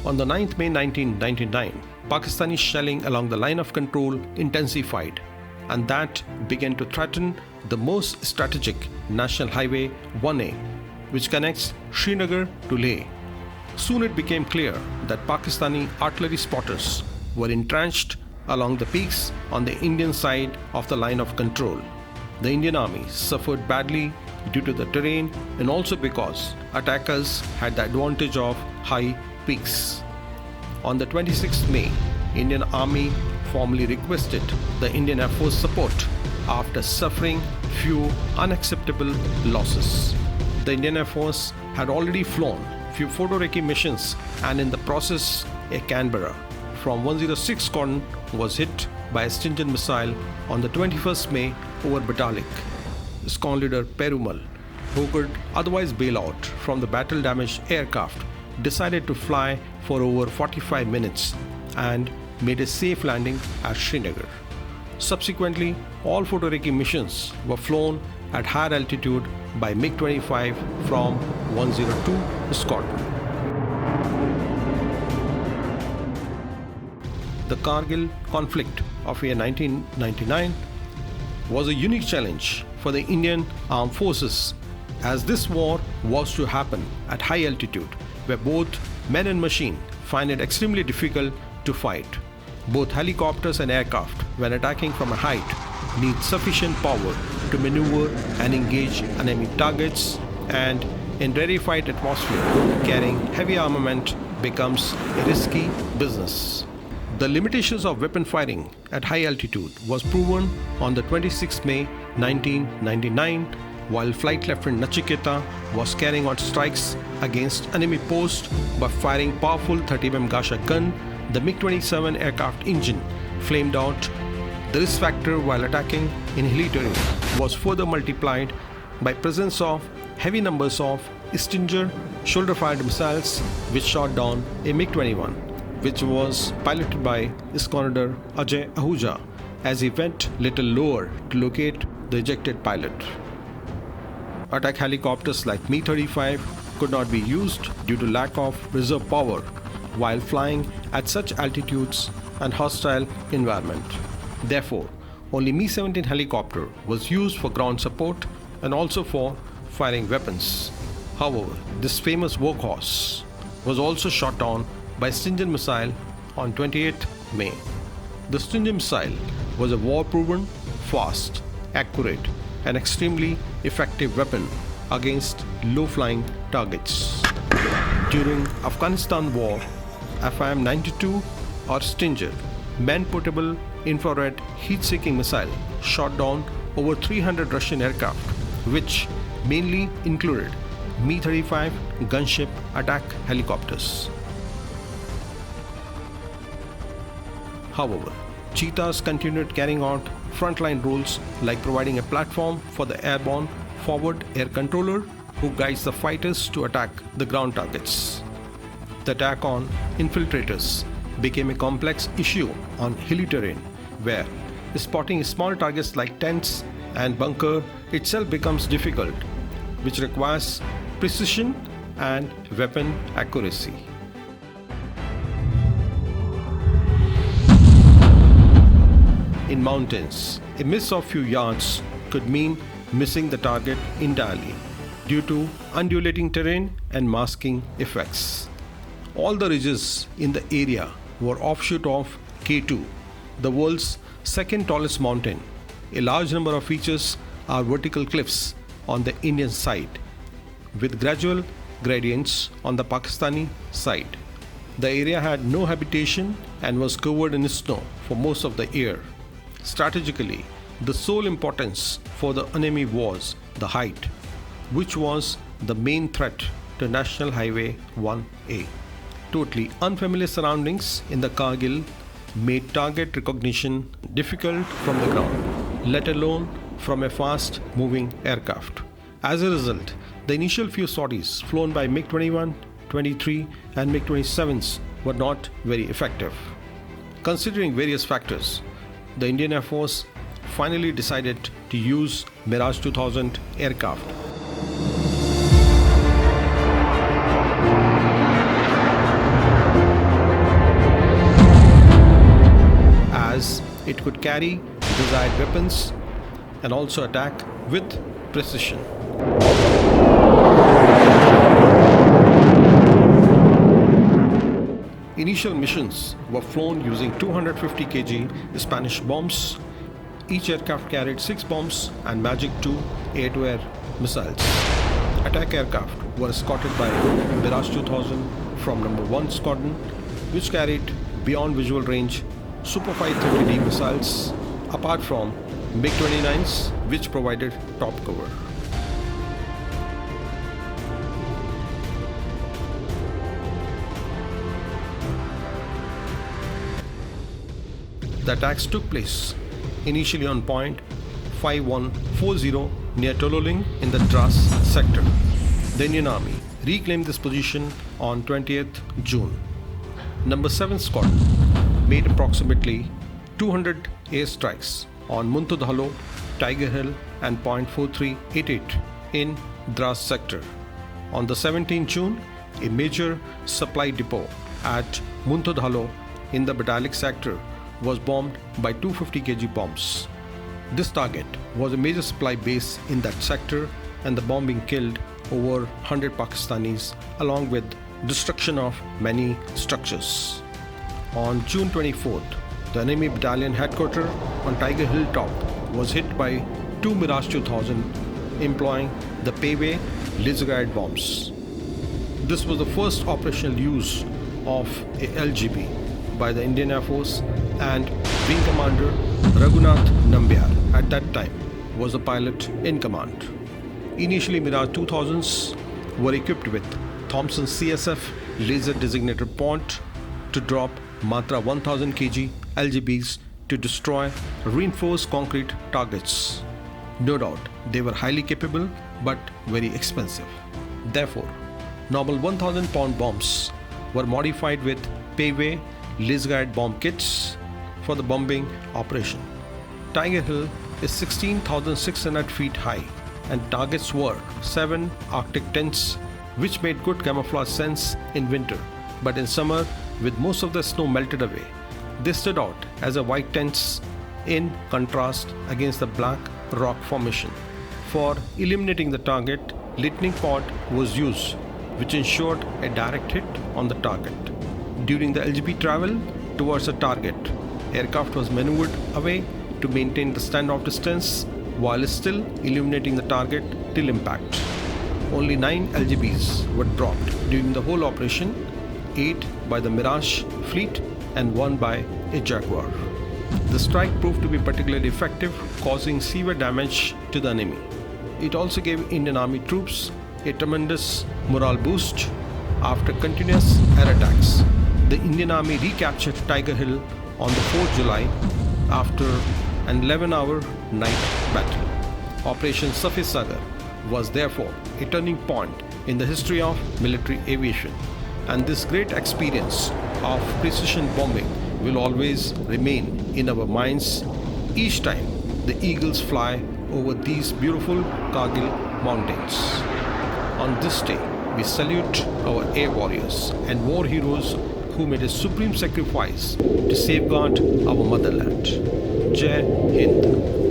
On the 9th May 1999, Pakistani shelling along the line of control intensified, and that began to threaten the most strategic National Highway 1A, which connects Srinagar to Leh. Soon it became clear that Pakistani artillery spotters were entrenched along the peaks on the Indian side of the line of control. The Indian Army suffered badly due to the terrain and also because attackers had the advantage of high peaks. On the 26th May, Indian Army formally requested the Indian Air Force support after suffering few unacceptable losses. The Indian Air Force had already flown few photo recce missions, and in the process a Canberra from 106 Squadron was hit by a Stinger missile on the 21st May over Batalik. Squadron leader Perumal, who could otherwise bail out from the battle-damaged aircraft, decided to fly for over 45 minutes and made a safe landing at Srinagar. Subsequently, all photo recce missions were flown at higher altitude by MiG-25 from 102 Squadron. The Kargil conflict of year 1999 was a unique challenge for the Indian Armed Forces, as this war was to happen at high altitude where both men and machine find it extremely difficult to fight. Both helicopters and aircraft, when attacking from a height, need sufficient power to maneuver and engage enemy targets, and in rarefied atmosphere, carrying heavy armament becomes a risky business. The limitations of weapon firing at high altitude was proven on the 26th May 1999 while Flight Lieutenant Nachiketa was carrying out strikes against enemy posts by firing powerful 30mm Gasha gun. The MiG-27 aircraft engine flamed out. The risk factor while attacking in hilly terrain was further multiplied by presence of heavy numbers of Stinger shoulder-fired missiles which shot down a MiG-21, which was piloted by Squadron Ajay Ahuja as he went little lower to locate the ejected pilot. Attack helicopters like Mi-35 could not be used due to lack of reserve power while flying at such altitudes and hostile environment. Therefore, only Mi-17 helicopter was used for ground support and also for firing weapons. However, this famous workhorse was also shot down by Stinger missile on 28th May. The Stinger missile was a war-proven, fast, accurate, and extremely effective weapon against low-flying targets. During Afghanistan War, FIM-92 or Stinger man-portable infrared heat-seeking missile shot down over 300 Russian aircraft, which mainly included Mi-35 gunship attack helicopters. However, Cheetahs continued carrying out frontline roles like providing a platform for the airborne forward air controller who guides the fighters to attack the ground targets. The attack on infiltrators became a complex issue on hilly terrain where spotting small targets like tents and bunker itself becomes difficult, which requires precision and weapon accuracy. In mountains, a miss of few yards could mean missing the target entirely due to undulating terrain and masking effects. All the ridges in the area were offshoot of K2, the world's second tallest mountain. A large number of features are vertical cliffs on the Indian side, with gradual gradients on the Pakistani side. The area had no habitation and was covered in snow for most of the year. Strategically, the sole importance for the enemy was the height, which was the main threat to National Highway 1A. Totally unfamiliar surroundings in the Kargil made target recognition difficult from the ground, let alone from a fast-moving aircraft. As a result, the initial few sorties flown by MiG-21, 23 and MiG-27s were not very effective. Considering various factors, the Indian Air Force finally decided to use Mirage 2000 aircraft. could carry desired weapons and also attack with precision. Initial missions were flown using 250 kg Spanish bombs. Each aircraft carried 6 bombs and Magic II air-to-air missiles. Attack aircraft were escorted by Mirage 2000 from No. 1 Squadron, which carried beyond visual range Super 530D missiles, apart from MiG-29s, which provided top cover. The attacks took place initially on point 5140 near Tololing in the Dras sector. The Indian Army reclaimed this position on 20th June. No. 7 Squadron made approximately 200 airstrikes on Muntudhalo, Tiger Hill and point 4388 in Dras sector. On the 17th June, a major supply depot at Muntudhalo in the Batalic sector was bombed by 250 kg bombs. This target was a major supply base in that sector, and the bombing killed over 100 Pakistanis along with destruction of many structures. On June 24th, the enemy battalion headquarters on Tiger Hill top was hit by 2 Mirage 2000 employing the Payway laser guide bombs. This was the first operational use of a LGB by the Indian Air Force, and Wing Commander Raghunath Nambiar at that time was the pilot in command. Initially, Mirage 2000s were equipped with Thompson CSF laser designated point to drop Matra 1000 kg LGBs to destroy reinforced concrete targets. No doubt, they were highly capable but very expensive. Therefore, normal 1000 pound bombs were modified with Payway laser guide bomb kits for the bombing operation. Tiger Hill is 16,600 feet high, and targets were 7 Arctic tents, which made good camouflage sense in winter, but in summer, with most of the snow melted away, they stood out as a white tents in contrast against the black rock formation. For eliminating the target, lightning pod was used, which ensured a direct hit on the target. During the LGB travel towards the target, aircraft was maneuvered away to maintain the standoff distance while still illuminating the target till impact. Only 9 LGBs were dropped during the whole operation, 8 by the Mirage fleet and 1 by a Jaguar. The strike proved to be particularly effective, causing severe damage to the enemy. It also gave Indian Army troops a tremendous morale boost. After continuous air attacks, the Indian Army recaptured Tiger Hill on the 4th July after an 11-hour night battle. Operation Safed Sagar was therefore a turning point in the history of military aviation, and this great experience of precision bombing will always remain in our minds each time the eagles fly over these beautiful Kargil mountains. On this day, we salute our air warriors and war heroes who made a supreme sacrifice to safeguard our motherland. Jai Hind.